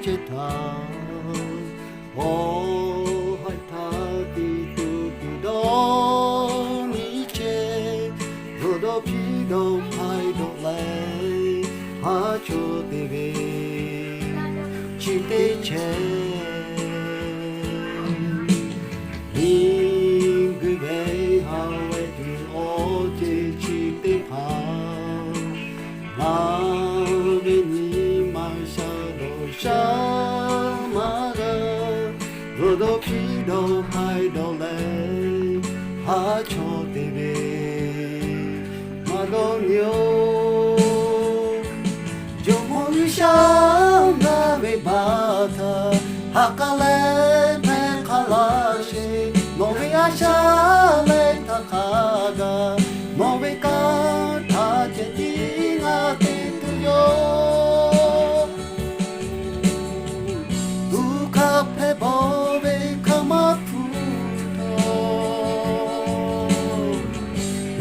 chết thà ô hai thà đi từ đó ní chê rồi đó khi đâu hai đâu lại há cho tê về chỉ tê chê in người về hao về thì ô chê chỉ tê phá rồi đôi khi đâu hai đâu lấy há cho tê về mà đâu nhớ cho mỗi sáng na về ba thà há cả lên mẹ cả lá xe nó về á xa lên ta khá ga nó về cả ta chết đi ngã tên tu yo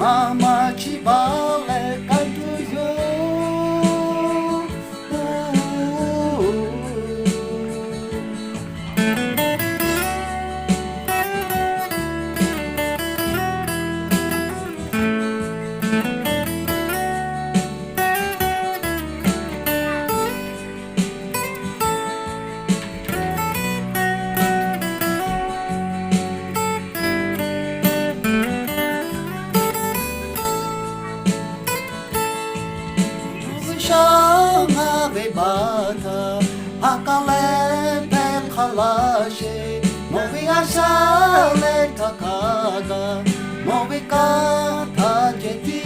Mama ci vale canto io về ba thà há cả lên bên khá lá xe mô vì á xa lên thà khá ga mô vì cả thà chết đi